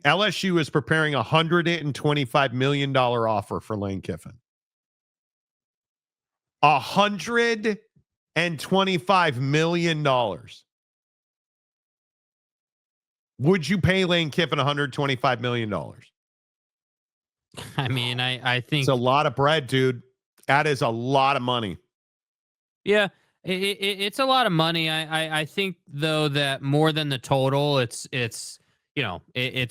LSU is preparing a $125 million offer for Lane Kiffin. $125 million. Would you pay Lane Kiffin $125 million? I mean, I think it's a lot of bread, dude. That is a lot of money. Yeah, it's a lot of money. I think though that more than the total, it's it's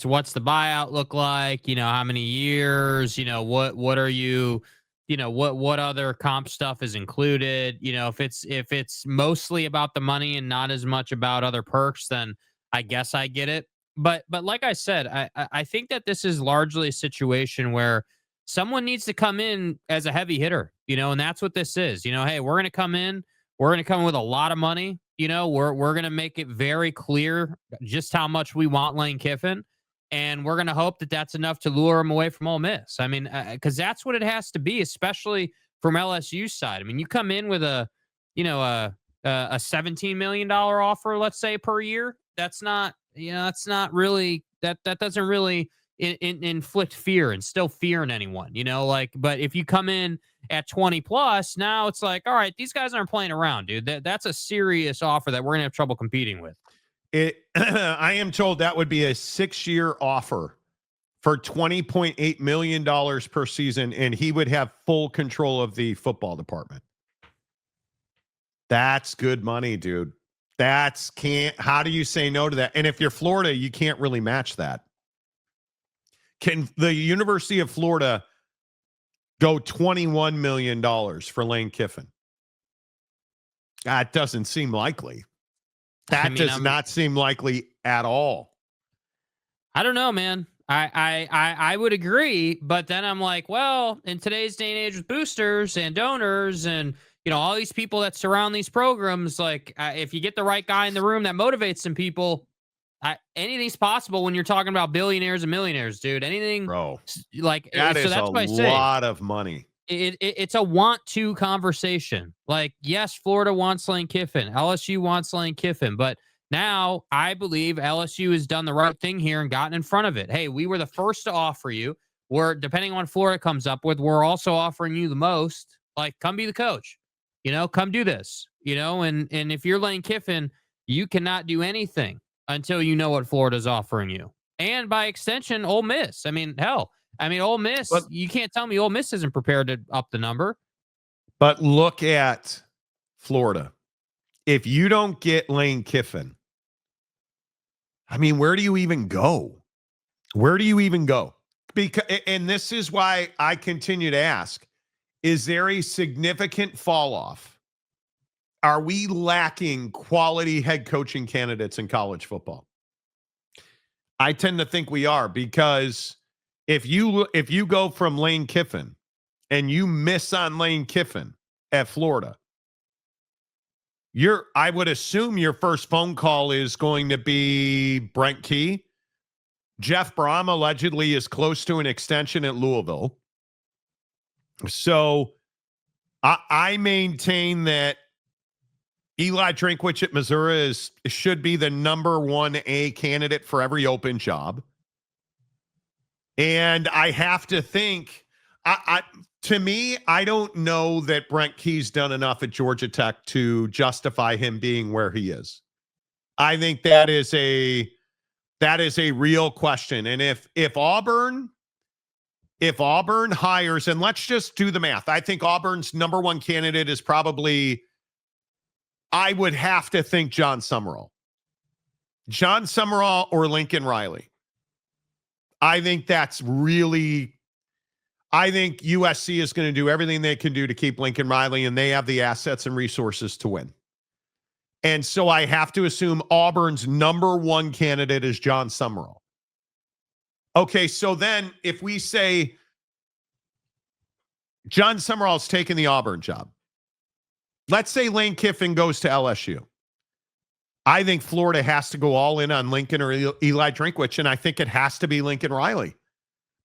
what's the buyout look like? How many years? What are you? What other comp stuff is included? If it's mostly about the money and not as much about other perks, then I guess I get it. But like I said, I think that this is largely a situation where someone needs to come in as a heavy hitter, and that's what this is. Hey, we're going to come in with a lot of money. We're going to make it very clear just how much we want Lane Kiffin, and we're going to hope that that's enough to lure him away from Ole Miss. I mean, because that's what it has to be, especially from LSU's side. I mean, you come in with a $17 million offer, let's say, per year. That's not really that doesn't really inflict fear and still fear in anyone, but if you come in at 20 plus, now it's like, all right, these guys aren't playing around, dude. That's a serious offer that we're gonna have trouble competing with. I am told that would be a 6-year offer for $20.8 million per season, and he would have full control of the football department. That's good money, dude. How do you say no to that? And if you're Florida, you can't really match that. Can the University of Florida go $21 million for Lane Kiffin? That doesn't seem likely. That does not seem likely at all. I don't know, man. I would agree, but then I'm like, well, in today's day and age with boosters and donors and all these people that surround these programs, like if you get the right guy in the room that motivates some people, anything's possible when you're talking about billionaires and millionaires, dude. Anything, bro. Like that is a lot of money. It's a want to conversation. Like, yes, Florida wants Lane Kiffin, LSU wants Lane Kiffin, but now I believe LSU has done the right thing here and gotten in front of it. Hey, we were the first to offer you. We're, depending on what Florida comes up with, we're also offering you the most. Like, come be the coach. Come do this. And if you're Lane Kiffin, you cannot do anything until you know what Florida's offering you. And by extension, Ole Miss. I mean, hell, Ole Miss, you can't tell me Ole Miss isn't prepared to up the number. But look at Florida. If you don't get Lane Kiffin, where do you even go? Where do you even go? And this is why I continue to ask, is there a significant fall off? Are we lacking quality head coaching candidates in college football? I tend to think we are, because if you go from Lane Kiffin and you miss on Lane Kiffin at Florida, I would assume your first phone call is going to be Brent Key. Jeff Brom allegedly is close to an extension at Louisville. So I maintain that Eli Drinkwitz at Missouri should be the number 1A candidate for every open job. And I have to think, to me, I don't know that Brent Key's done enough at Georgia Tech to justify him being where he is. I think that is a real question. And if Auburn hires, and let's just do the math, I think Auburn's number 1 candidate is probably, I would have to think John Summerall or Lincoln Riley. I think USC is going to do everything they can do to keep Lincoln Riley, and they have the assets and resources to win. And so I have to assume Auburn's number 1 candidate is John Summerall. Okay, so then if we say John Summerall's taking the Auburn job, let's say Lane Kiffin goes to LSU. I think Florida has to go all in on Lincoln or Eli Drinkwitz, and I think it has to be Lincoln Riley,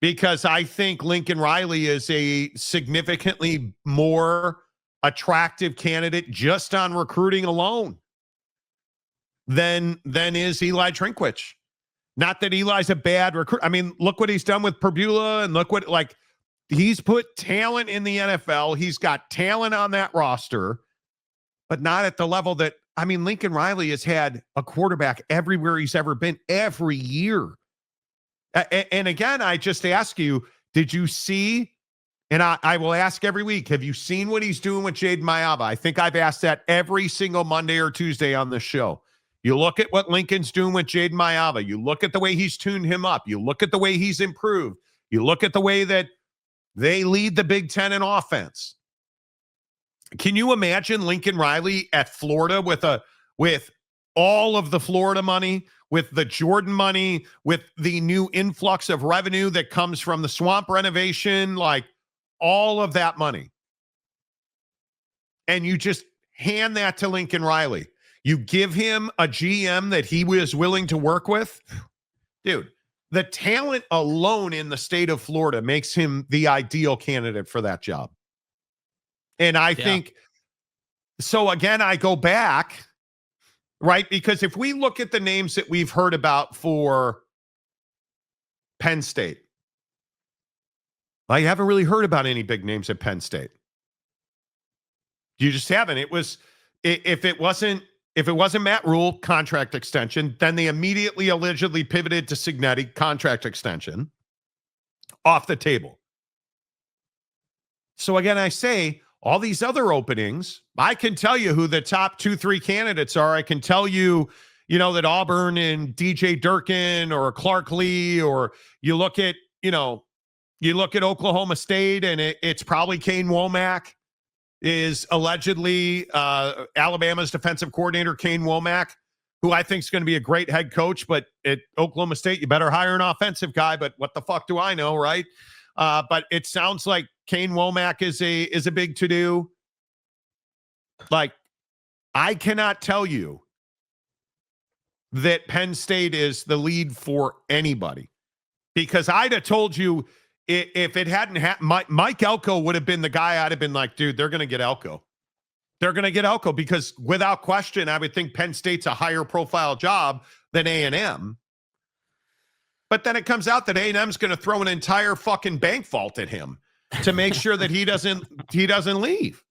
because I think Lincoln Riley is a significantly more attractive candidate just on recruiting alone than is Eli Drinkwitz. Not that Eli's a bad recruit. I mean, look what he's done with Perbula, and look what, like, he's put talent in the NFL. He's got talent on that roster, but not at the level that, I mean, Lincoln Riley has had a quarterback everywhere he's ever been every year. And again, I just ask you, did you see, and I will ask every week, have you seen what he's doing with Jaden Mayava? I think I've asked that every single Monday or Tuesday on the show. You look at what Lincoln's doing with Jaden Mayava. You look at the way he's tuned him up. You look at the way he's improved. You look at the way that they lead the Big Ten in offense. Can you imagine Lincoln Riley at Florida with all of the Florida money, with the Jordan money, with the new influx of revenue that comes from the swamp renovation, like all of that money? And you just hand that to Lincoln Riley. You give him a GM that he was willing to work with. Dude, the talent alone in the state of Florida makes him the ideal candidate for that job. And I think, so again, I go back, right? Because if we look at the names that we've heard about for Penn State, I haven't really heard about any big names at Penn State. You just haven't. If it wasn't Matt Rule, contract extension, then they immediately allegedly pivoted to Cignetti, contract extension, off the table. So again, I say, all these other openings, I can tell you who the top 2-3 candidates are. I can tell you, that Auburn and DJ Durkin or Clark Lee, or you look at Oklahoma State and it's probably Kane Womack is allegedly Alabama's defensive coordinator, Kane Womack, who I think is going to be a great head coach. But at Oklahoma State, you better hire an offensive guy. But what the fuck do I know, right? But it sounds like Kane Womack is a big to-do. Like, I cannot tell you that Penn State is the lead for anybody, because I'd have told you if it hadn't happened, Mike Elko would have been the guy. I'd have been like, dude, they're going to get Elko. They're going to get Elko because without question, I would think Penn State's a higher profile job than A&M. But then it comes out that A&M's going to throw an entire fucking bank vault at him to make sure that he doesn't leave.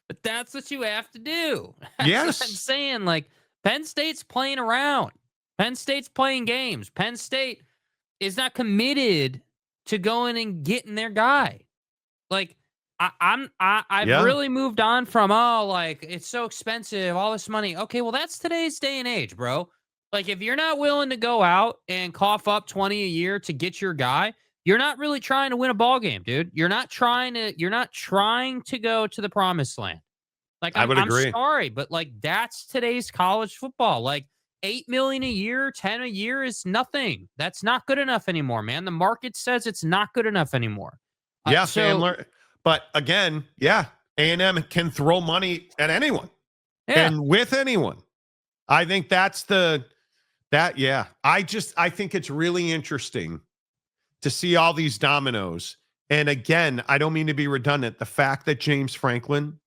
But that's what you have to do. Yes. I'm saying, like, Penn State's playing around. Penn State's playing games. Penn State is not committed to going and getting their guy. Like, I've really moved on from, it's so expensive, all this money. Okay, well, that's today's day and age, bro. Like, if you're not willing to go out and cough up 20 a year to get your guy, you're not really trying to win a ball game, dude. You're not trying to go to the promised land. Like, I'm agree. Sorry, but like, that's today's college football. Like, $8 million a year, 10 a year is nothing. That's not good enough anymore, man. The market says it's not good enough anymore. But again, A&M can throw money at anyone and with anyone. I think I think it's really interesting to see all these dominoes. And again, I don't mean to be redundant. The fact that James Franklin,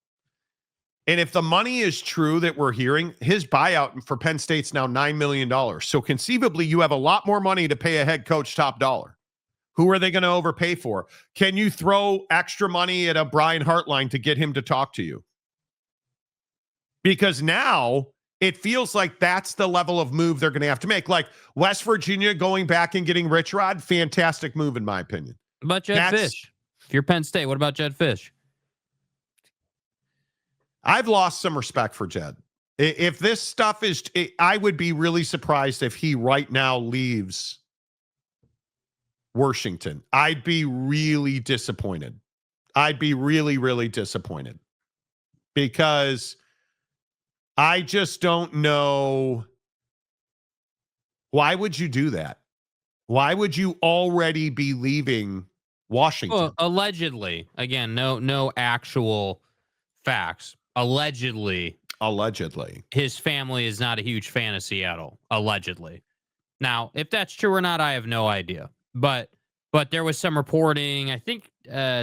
and if the money is true that we're hearing, his buyout for Penn State's now $9 million. So conceivably, you have a lot more money to pay a head coach top dollar. Who are they going to overpay for? Can you throw extra money at a Brian Hartline to get him to talk to you? Because now it feels like that's the level of move they're going to have to make. Like West Virginia going back and getting Rich Rod, fantastic move in my opinion. What about Jed Fish? If you're Penn State, what about Jed Fish? I've lost some respect for Jed. If this stuff is, I would be really surprised if he right now leaves Washington. I'd be really disappointed. I'd be really, really disappointed because I just don't know. Why would you do that? Why would you already be leaving Washington? Well, allegedly, again, no actual facts. Allegedly, his family is not a huge fan of Seattle. Allegedly. Now, if that's true or not, I have no idea. But there was some reporting, I think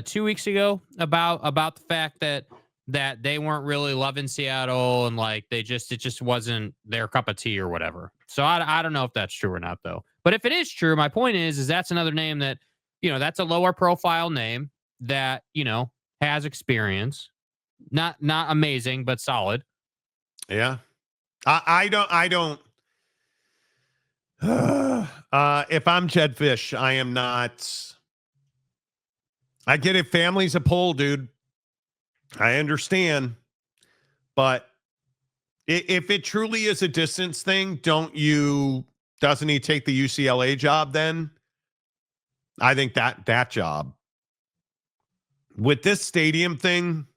2 weeks ago, about the fact that they weren't really loving Seattle and like it just wasn't their cup of tea or whatever. So I don't know if that's true or not though. But if it is true, my point is that's another name that, that's a lower profile name that, has experience. Not amazing, but solid. Yeah. I don't. If I'm Jed Fish, I am not. I get it. Family's a pull, dude. I understand. But if it truly is a distance thing, doesn't he take the UCLA job then? I think that job. With this stadium thing,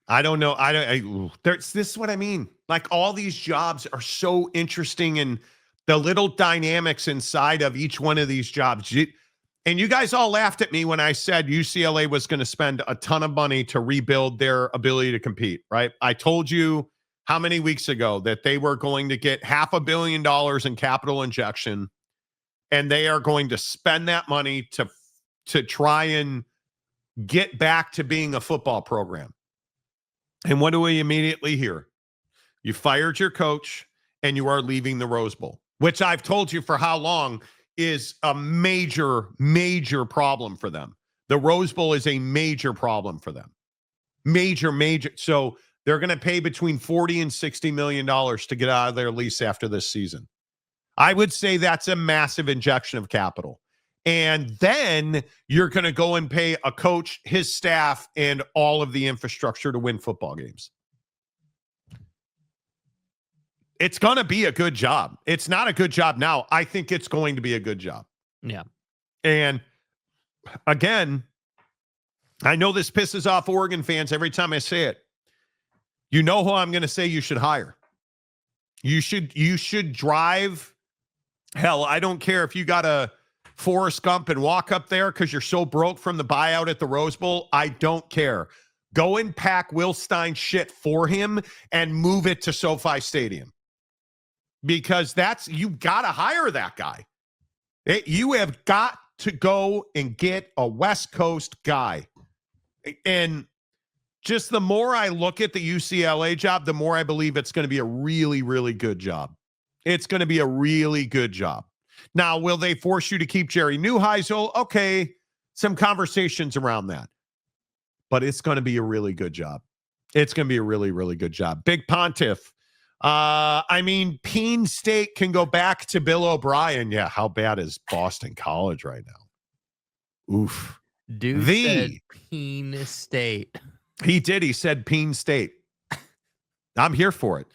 I don't know. This is what I mean. Like, all these jobs are so interesting, and the little dynamics inside of each one of these jobs. And you guys all laughed at me when I said UCLA was going to spend a ton of money to rebuild their ability to compete, right? I told you how many weeks ago that they were going to get $500 million in capital injection, and they are going to spend that money to try and get back to being a football program. And what do we immediately hear? You fired your coach and you are leaving the Rose Bowl, which I've told you for how long is a major, major problem for them. The Rose Bowl is a major problem for them. Major. So they're going to pay between $40 and $60 million to get out of their lease after this season. I would say that's a massive injection of capital. And then you're going to go and pay a coach, his staff, and all of the infrastructure to win football games. It's going to be a good job. It's not a good job now. I think it's going to be a good job. Yeah. And again, I know this pisses off Oregon fans every time I say it. You know who I'm going to say you should hire. You should drive. Hell, I don't care if you got a Forrest Gump and walk up there because you're so broke from the buyout at the Rose Bowl. I don't care. Go and pack Will Stein shit for him and move it to SoFi Stadium. Because you got to hire that guy. You have got to go and get a West Coast guy. And just the more I look at the UCLA job, the more I believe it's going to be a really, really good job. It's going to be a really good job. Now, will they force you to keep Jerry Neuheisel? Okay, some conversations around that. But it's going to be a really good job. It's going to be a really, really good job. Big Pontiff. Penn State can go back to Bill O'Brien. Yeah, how bad is Boston College right now? Oof. Dude said Penn State. He did. He said Penn State. I'm here for it.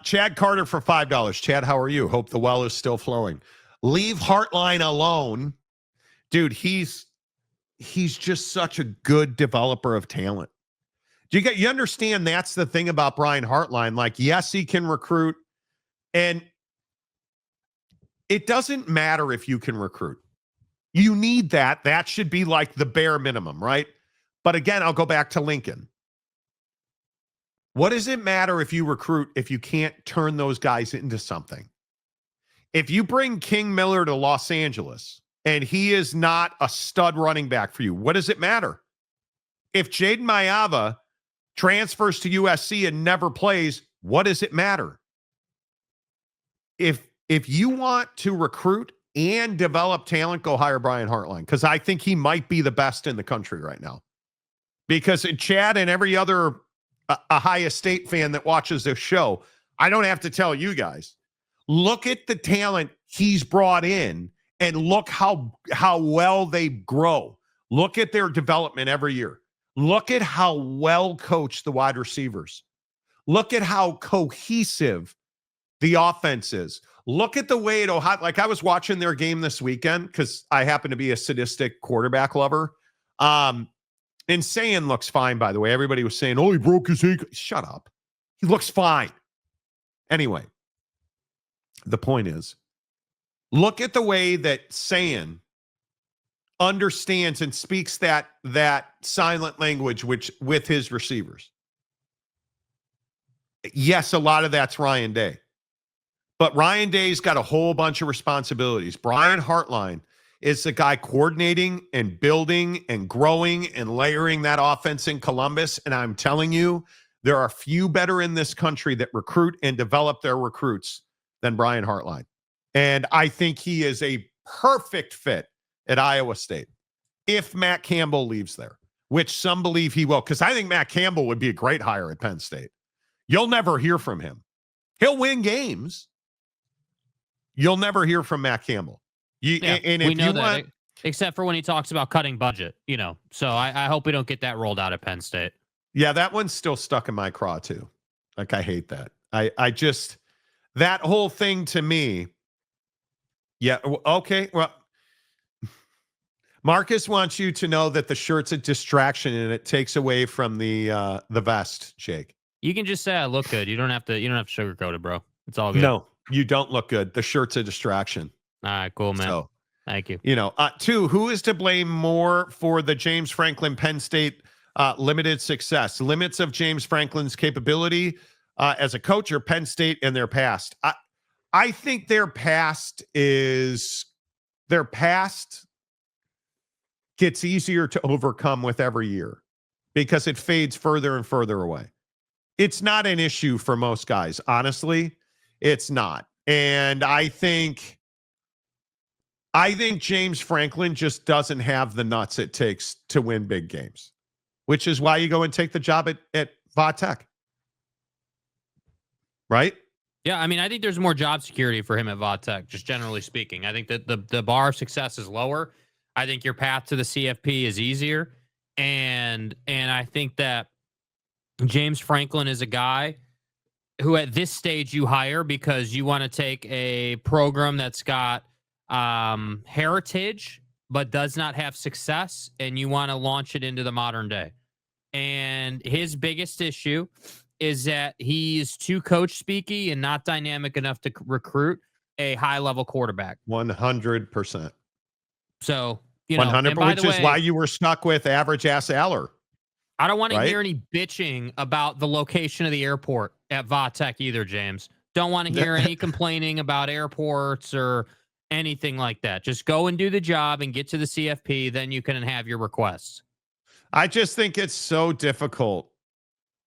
Chad Carter for $5. Chad, how are you? Hope the well is still flowing. Leave Hartline alone. Dude, he's just such a good developer of talent. You understand that's the thing about Brian Hartline. Like, yes, he can recruit, and it doesn't matter if you can recruit. You need that. That should be like the bare minimum, right? But again, I'll go back to Lincoln. What does it matter if you recruit if you can't turn those guys into something? If you bring King Miller to Los Angeles and he is not a stud running back for you, what does it matter? If Jaden Mayava transfers to USC and never plays, what does it matter? If you want to recruit and develop talent, go hire Brian Hartline, because I think he might be the best in the country right now. Because Chad and every other Ohio State fan that watches this show, I don't have to tell you guys. Look at the talent he's brought in and look how well they grow. Look at their development every year. Look at how well coached the wide receivers. Look at how cohesive the offense is. Look at the way it Ohio, like I was watching their game this weekend because I happen to be a sadistic quarterback lover. And Sayan looks fine, by the way. Everybody was saying, oh, he broke his ankle. Shut up. He looks fine. Anyway, the point is, look at the way that Sayan understands and speaks that silent language with his receivers. Yes, a lot of that's Ryan Day. But Ryan Day's got a whole bunch of responsibilities. Brian Hartline is the guy coordinating and building and growing and layering that offense in Columbus. And I'm telling you, there are few better in this country that recruit and develop their recruits than Brian Hartline. And I think he is a perfect fit at Iowa State if Matt Campbell leaves there, which some believe he will, because I think Matt Campbell would be a great hire at Penn State. You'll never hear from him. He'll win games. You'll never hear from Matt Campbell. And if we know you that, want, except for when he talks about cutting budget, So I hope we don't get that rolled out at Penn State. yeah, that one's still stuck in my craw too. Like, I hate that. I just, that whole thing to me. Yeah. Okay. Well, Marcus wants you to know that the shirt's a distraction and it takes away from the vest, Jake. You can just say I look good. You don't have to sugarcoat it, bro. It's all good. No, you don't look good. The shirt's a distraction. All right, cool, man. So, thank you. Two, who is to blame more for the James Franklin Penn State limited success? Limits of James Franklin's capability as a coach, or Penn State and their past? I think their past gets easier to overcome with every year because it fades further and further away. It's not an issue for most guys. Honestly, it's not. And I think James Franklin just doesn't have the nuts it takes to win big games, which is why you go and take the job at Va-Tech. Right? Yeah, I mean, I think there's more job security for him at Va-Tech, just generally speaking. I think that the bar of success is lower. I think your path to the CFP is easier. And I think that James Franklin is a guy who at this stage you hire because you want to take a program that's got heritage but does not have success, and you want to launch it into the modern day. And his biggest issue is that he's too coach speaky and not dynamic enough to recruit a high level quarterback. 100%. So, 100%, which is why you were stuck with average ass Aller. I don't want to hear any bitching about the location of the airport at Va-Tech either, James. Don't want to hear any complaining about airports or anything like that. Just go and do the job and get to the CFP. Then you can have your requests. I just think it's so difficult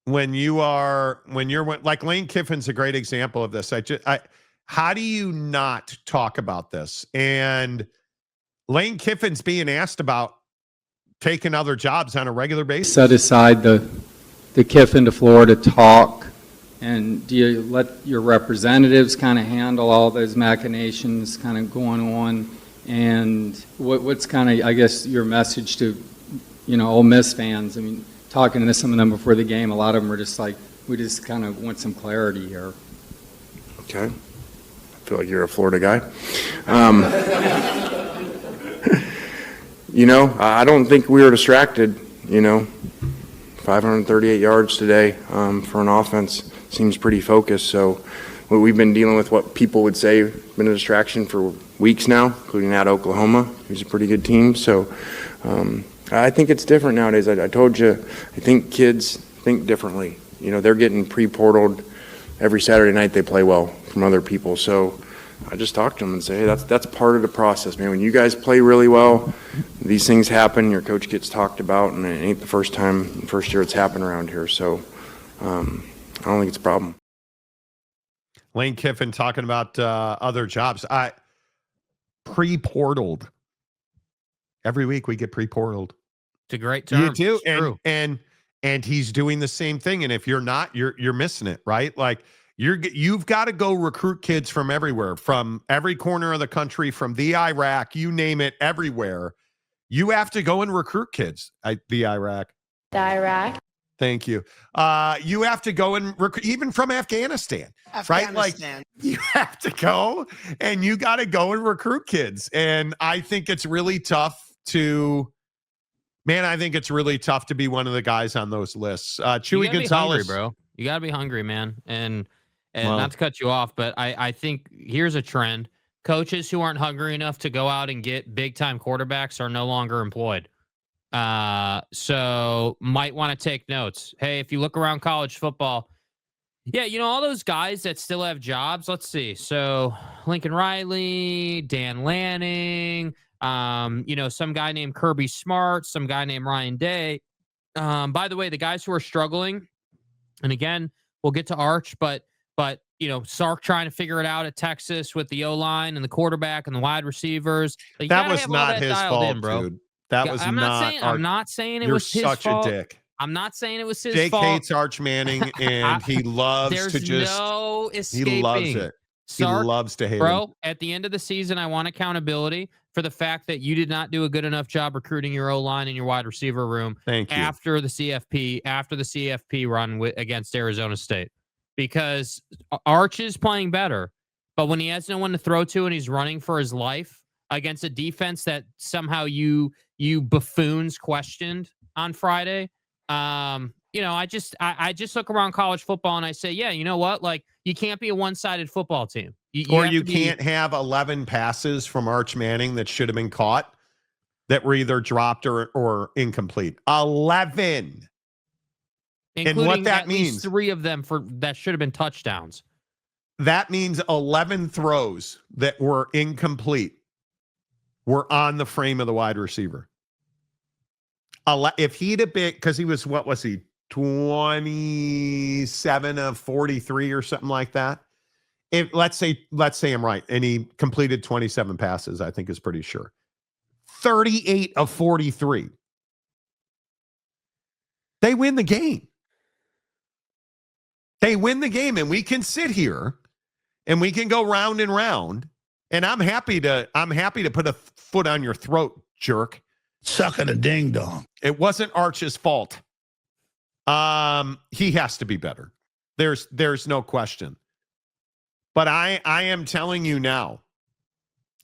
when you're like Lane Kiffin's a great example of this. How do you not talk about this? And Lane Kiffin's being asked about taking other jobs on a regular basis. Set aside the Kiffin to Florida talk, and do you let your representatives kind of handle all those machinations kind of going on? And what's kind of, I guess, your message to, Ole Miss fans? I mean, talking to some of them before the game, a lot of them are just like, we just kind of want some clarity here. Okay. I feel like you're a Florida guy. I don't think we were distracted. 538 yards today for an offense seems pretty focused. So we've been dealing with what people would say been a distraction for weeks now, including at Oklahoma, who's a pretty good team. So I think it's different nowadays. I told you, I think kids think differently. They're getting pre-portaled every Saturday night. They play well from other people. So I just talk to them and say, hey, that's part of the process, man. When you guys play really well, these things happen. Your coach gets talked about, and it ain't the first year it's happened around here. So I don't think it's a problem. Lane Kiffin talking about other jobs. Pre-portaled. Every week we get pre-portaled. It's a great term. You do, true. and he's doing the same thing. And if you're not, you're missing it, right? Like you've got to go recruit kids from everywhere, from every corner of the country, from the Iraq, you name it, everywhere. You have to go and recruit kids. The Iraq. Thank you. You have to go and recruit, even from Afghanistan, right? Like you have to go and you got to go and recruit kids. And I think it's really tough to be one of the guys on those lists. Chewy Gonzalez, bro. You got to be hungry, man. And not to cut you off, but I think here's a trend. Coaches who aren't hungry enough to go out and get big time quarterbacks are no longer employed. So might want to take notes. Hey, if you look around college football, all those guys that still have jobs, let's see. So Lincoln Riley, Dan Lanning, some guy named Kirby Smart, some guy named Ryan Day. By the way, the guys who are struggling, and again, we'll get to Arch, but Sark trying to figure it out at Texas with the O-line and the quarterback and the wide receivers. Like, you That gotta was have all not that his dialed fault, in, bro. dude. That Yeah, was I'm not saying it You're was his such fault. a dick. I'm not saying it was his Jake fault. hates Arch Manning, and he loves There's to just. no escaping. He loves it. Sark, he loves to hate him. bro, at the end of the season, I want accountability for the fact that you did not do a good enough job recruiting your O-line and your wide receiver room Thank you. after the CFP run against Arizona State. Because Arch is playing better, but when he has no one to throw to and he's running for his life against a defense that somehow you buffoons questioned on Friday, I just look around college football and I say, yeah, you know what? Like, you can't be a one-sided football team. You can't have 11 passes from Arch Manning that should have been caught that were either dropped or incomplete. 11. Including and what that at means, least 3 of them that should have been touchdowns. That means 11 throws that were incomplete were on the frame of the wide receiver. If he'd have been, because he was, what was he, 27 of 43 or something like that. If let's say I'm right, and he completed 27 passes, I think is pretty sure. 38 of 43. They win the game. They win the game, and we can sit here and we can go round and round. And I'm happy to put a foot on your throat, jerk. Sucking a ding dong. It wasn't Arch's fault. He has to be better. There's no question. But I am telling you now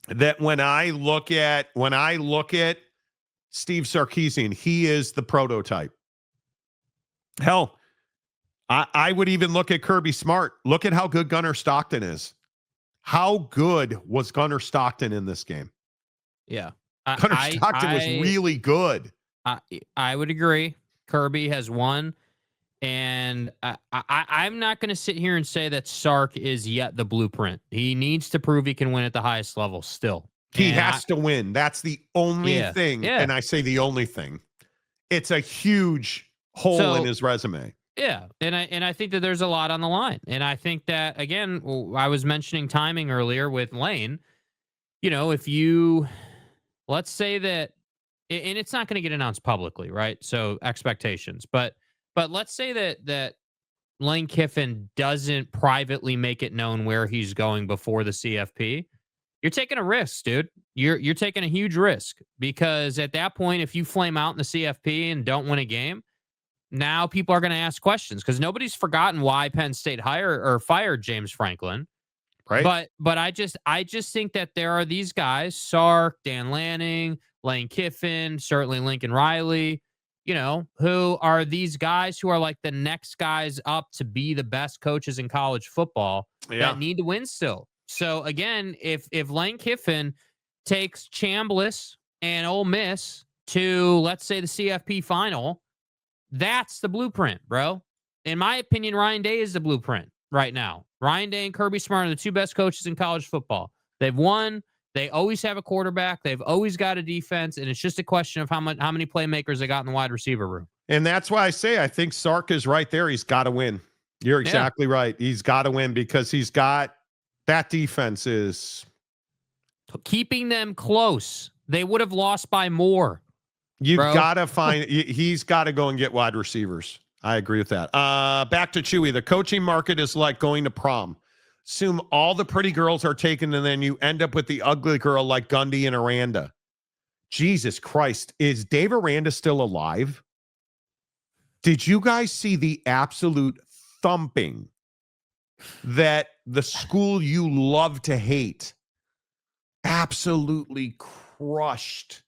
that when I look at Steve Sarkisian, he is the prototype. Hell, I would even look at Kirby Smart. Look at how good Gunnar Stockton is. How good was Gunnar Stockton in this game? Yeah. Gunnar Stockton was really good. I would agree. Kirby has won. And I'm not going to sit here and say that Sark is yet the blueprint. He needs to prove he can win at the highest level still. He has to win. That's the only thing. Yeah. And I say the only thing. It's a huge hole in his resume. Yeah. And I think that there's a lot on the line. And I think that, again, I was mentioning timing earlier with Lane. If you, let's say that, and it's not going to get announced publicly, right? So expectations. But let's say that Lane Kiffin doesn't privately make it known where he's going before the CFP. You're taking a risk, dude. You're taking a huge risk, because at that point, if you flame out in the CFP and don't win a game, now people are going to ask questions, because nobody's forgotten why Penn State fired James Franklin. Right. But I just think that there are these guys, Sark, Dan Lanning, Lane Kiffin, certainly Lincoln Riley, who are these guys who are like the next guys up to be the best coaches in college football that need to win still. So again, if Lane Kiffin takes Chambliss and Ole Miss to, let's say, the CFP final, that's the blueprint, bro. In my opinion, Ryan Day is the blueprint right now. Ryan Day and Kirby Smart are the 2 best coaches in college football. They've won. They always have a quarterback. They've always got a defense, and it's just a question of how many playmakers they got in the wide receiver room. And that's why I say I think Sark is right there. He's got to win. You're exactly right. He's got to win, because he's got that defense is keeping them close. They would have lost by more. You've got to find. He's got to go and get wide receivers. I agree with that. Back to Chewy. The coaching market is like going to prom. Assume all the pretty girls are taken, and then you end up with the ugly girl like Gundy and Aranda. Jesus Christ. Is Dave Aranda still alive? Did you guys see the absolute thumping that the school you love to hate absolutely crushed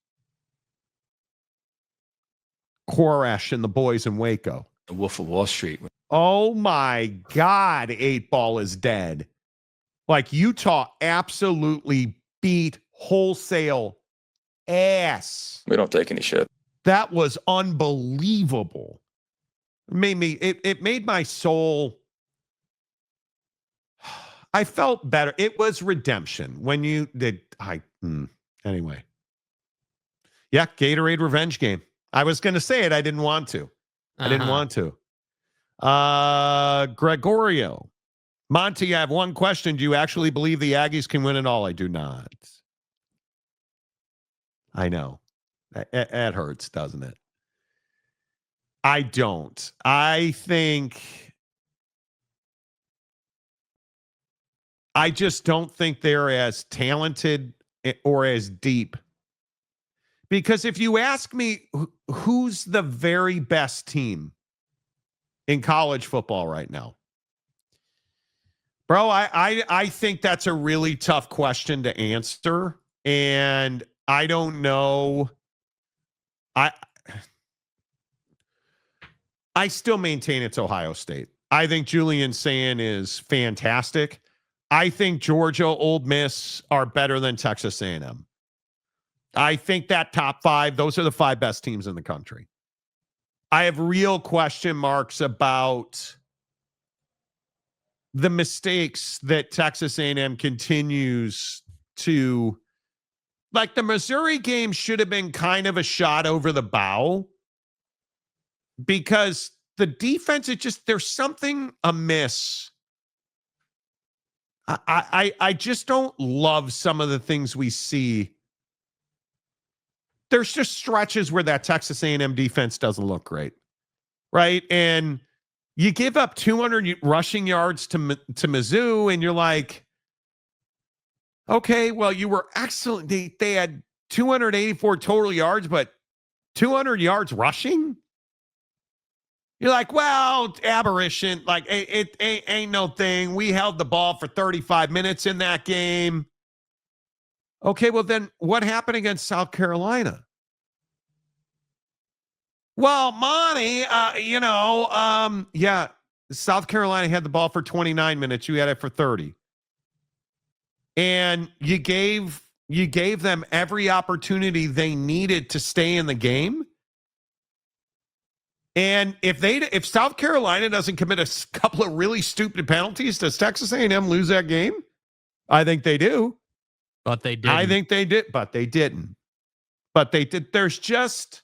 Koresh and the boys in Waco? The Wolf of Wall Street. Oh my God, 8-Ball is dead. Like, Utah absolutely beat wholesale ass. We don't take any shit. That was unbelievable. It made my soul. I felt better. It was redemption when you did. Anyway. Yeah, Gatorade revenge game. I was going to say it. I didn't want to. I didn't want to. Gregorio. Monty, I have one question. Do you actually believe the Aggies can win it all? I do not. I know. It hurts, doesn't it? I don't. I just don't think they're as talented or as deep. Because if you ask me who's the very best team in college football right now, bro, I think that's a really tough question to answer. And I don't know. I still maintain it's Ohio State. I think Julian Sayin is fantastic. I think Georgia, Ole Miss are better than Texas A&M. I think that top 5, those are the 5 best teams in the country. I have real question marks about the mistakes that Texas A&M continues to, like the Missouri game should have been kind of a shot over the bow because the defense, there's something amiss. I just don't love some of the things we see. There's just stretches where that Texas A&M defense doesn't look great, right? And you give up 200 rushing yards to Mizzou, and you're like, okay, well, you were excellent. They had 284 total yards, but 200 yards rushing? You're like, well, aberration. Like, it ain't no thing. We held the ball for 35 minutes in that game. Okay, well, then what happened against South Carolina? Well, Monty, yeah, South Carolina had the ball for 29 minutes. You had it for 30. And you gave them every opportunity they needed to stay in the game. And if South Carolina doesn't commit a couple of really stupid penalties, does Texas A&M lose that game? I think they do. But they didn't. I think they did, but they didn't. But they did. There's just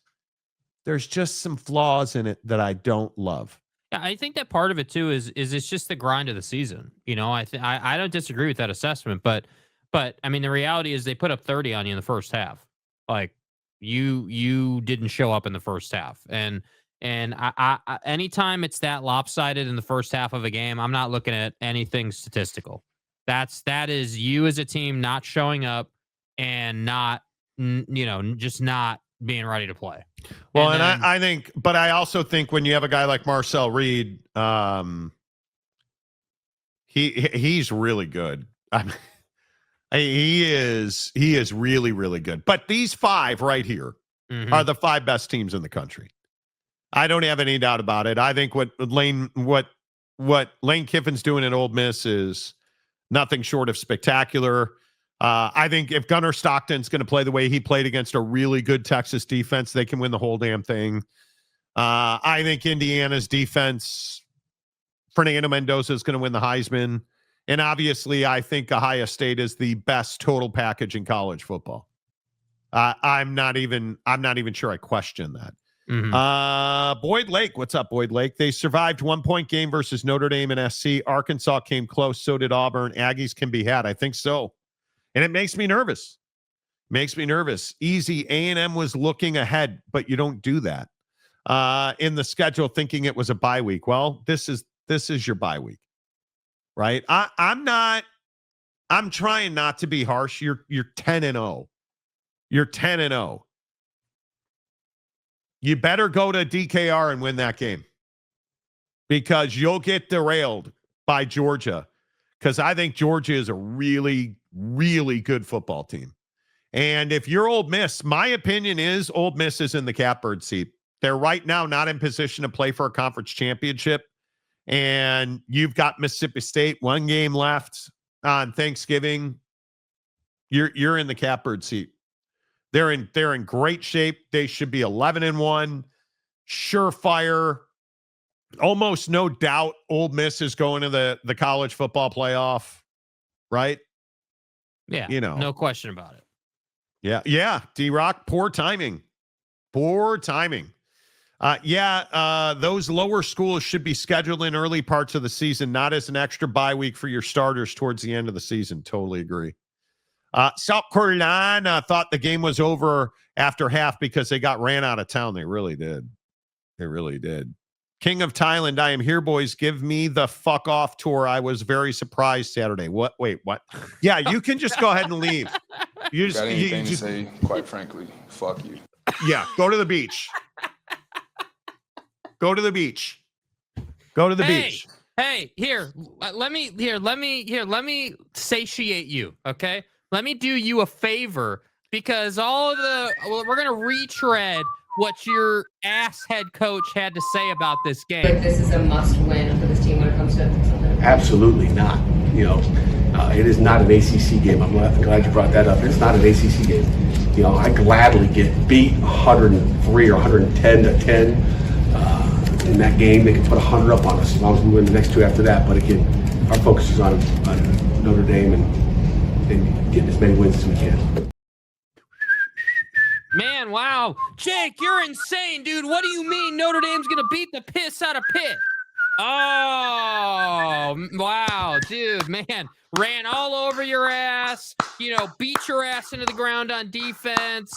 some flaws in it that I don't love. Yeah, I think that part of it too is it's just the grind of the season. You know, I don't disagree with that assessment, but I mean the reality is they put up 30 on you in the first half. Like you didn't show up in the first half, and I anytime it's that lopsided in the first half of a game, I'm not looking at anything statistical. That is you as a team not showing up and not just not being ready to play. Well, and I think, but I also think when you have a guy like Marcel Reed, he's really good. He is really, really good. But these 5 right here are the 5 best teams in the country. I don't have any doubt about it. I think what Lane Kiffin's doing at Ole Miss is nothing short of spectacular. I think if Gunnar Stockton's going to play the way he played against a really good Texas defense, they can win the whole damn thing. I think Indiana's defense, Fernando Mendoza is going to win the Heisman. And obviously, I think Ohio State is the best total package in college football. I'm not even sure I question that. Boyd Lake, what's up, Boyd Lake? They survived 1-point game versus Notre Dame and SC. Arkansas came close. So did Auburn. Aggies can be had. I think so. And it makes me nervous. Easy. A&M was looking ahead, but you don't do that in the schedule thinking it was a bye week. Well, this is your bye week, right? I'm trying not to be harsh. You're 10-0. You're 10-0. You better go to DKR and win that game because you'll get derailed by Georgia, because I think Georgia is a really, really good football team. And if you're Ole Miss, my opinion is Ole Miss is in the catbird seat. They're right now not in position to play for a conference championship. And you've got Mississippi State, 1 game left on Thanksgiving. You're in the catbird seat. They're in great shape. They should be 11-1, surefire. Almost no doubt Ole Miss is going to the college football playoff, right? Yeah, no question about it. Yeah. D-Rock, poor timing. Those lower schools should be scheduled in early parts of the season, not as an extra bye week for your starters towards the end of the season. Totally agree. South Carolina thought the game was over after half because they got ran out of town. They really did. They really did. King of Thailand, I am here, boys. Give me the fuck off tour. I was very surprised Saturday. What? Wait, what? Yeah, you can just go ahead and leave. You just, Got anything you to say? Quite frankly, fuck you. Yeah, go to the beach. Go to the beach. Go to the beach. Hey, let me satiate you, okay? Let me do you a favor because we're gonna retread what your ass head coach had to say about this game. But this is a must-win for this team when it comes to something. Absolutely not. It is not an ACC game. I'm glad you brought that up. It's not an ACC game. I gladly get beat 103 or 110 to 10 in that game. They can put 100 up on us as long as we win the next two after that. But again, our focus is on Notre Dame and getting as many wins as we can. Man, wow. Jake, you're insane, dude. What do you mean Notre Dame's going to beat the piss out of Pitt? Oh, wow, dude, man. Ran all over your ass, beat your ass into the ground on defense.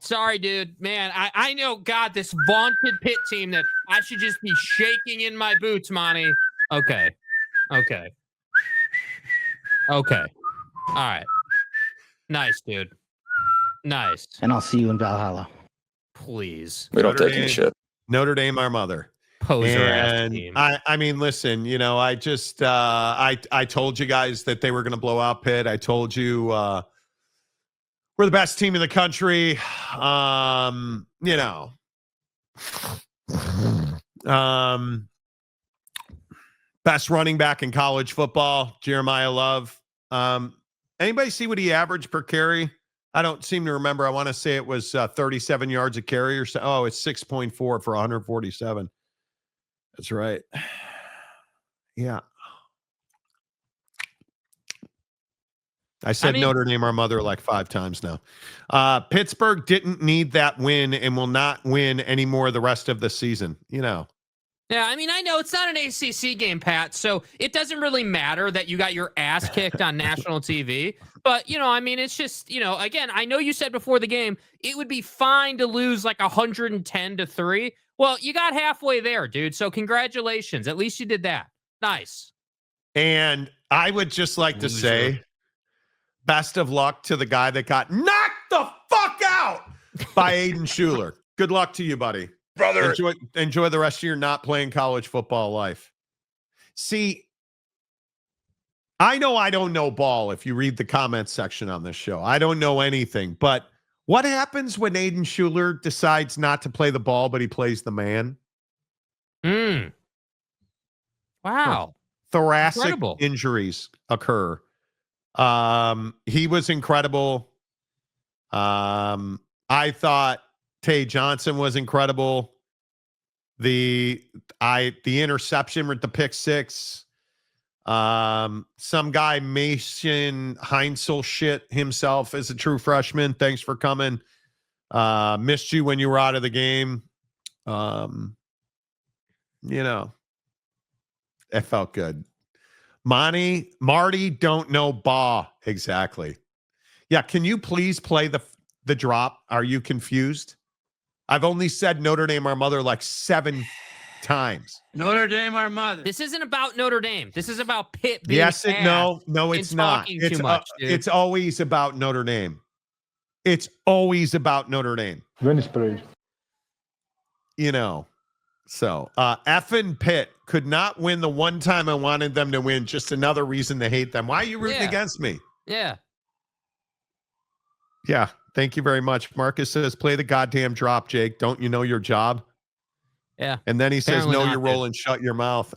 Sorry, dude. Man, I know, God, this vaunted Pitt team that I should just be shaking in my boots, Monty. Okay. All right. Nice, dude. Nice. And I'll see you in Valhalla. Please. We don't take any shit. Notre Dame, our mother. Poser ass And team. I mean, listen, I just I told you guys that they were going to blow out Pitt. I told you we're the best team in the country. Best running back in college football, Jeremiah Love. Anybody see what he averaged per carry? I don't seem to remember. I want to say it was 37 yards a carry or so. Oh, it's 6.4 for 147. That's right. Yeah. I said Notre Dame, our mother, like 5 times now. Pittsburgh didn't need that win and will not win anymore the rest of the season. Yeah, I mean, I know it's not an ACC game, Pat, so it doesn't really matter that you got your ass kicked on national TV. But, I mean, it's just, again, I know you said before the game, it would be fine to lose like 110-3. Well, you got halfway there, dude. So congratulations. At least you did that. Nice. And I would just like to say, best of luck to the guy that got knocked the fuck out by Aiden Schuler. Good luck to you, buddy. Brother. Enjoy the rest of your not playing college football life. See, I know I don't know ball if you read the comments section on this show. I don't know anything. But what happens when Aiden Schuler decides not to play the ball, but he plays the man? Wow. Thoracic Incredible. injuries occur. He was incredible. I thought Tay Johnson was incredible. The interception with the pick six. Some guy Mason Heinzel shit himself as a true freshman. Thanks for coming. Missed you when you were out of the game. It felt good. Marty don't know ba exactly. Yeah, can you please play the drop? Are you confused? I've only said Notre Dame, our mother, like 7 times. Notre Dame, our mother. This isn't about Notre Dame. This is about Pitt being Yes, no, it's not. talking It's too much, dude. it's always about Notre Dame. It's always about Notre Dame. Venice Parade. So effing Pitt could not win the one time I wanted them to win. Just another reason to hate them. Why are you rooting against me? Yeah. Yeah. Thank you very much. Marcus says, play the goddamn drop, Jake. Don't you know your job? Yeah. And then he says, Apparently know not, your role and shut your mouth.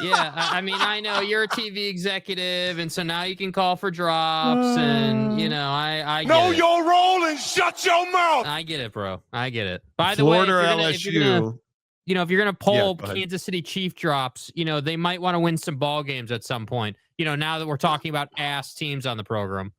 Yeah, I mean, I know you're a TV executive, and so now you can call for drops, and I get Know it. your role and shut your mouth. I get it, bro. I get it. By the Florida or way, LSU. if you're gonna poll go ahead. Kansas City Chief drops, they might want to win some ball games at some point. Now that we're talking about ass teams on the program.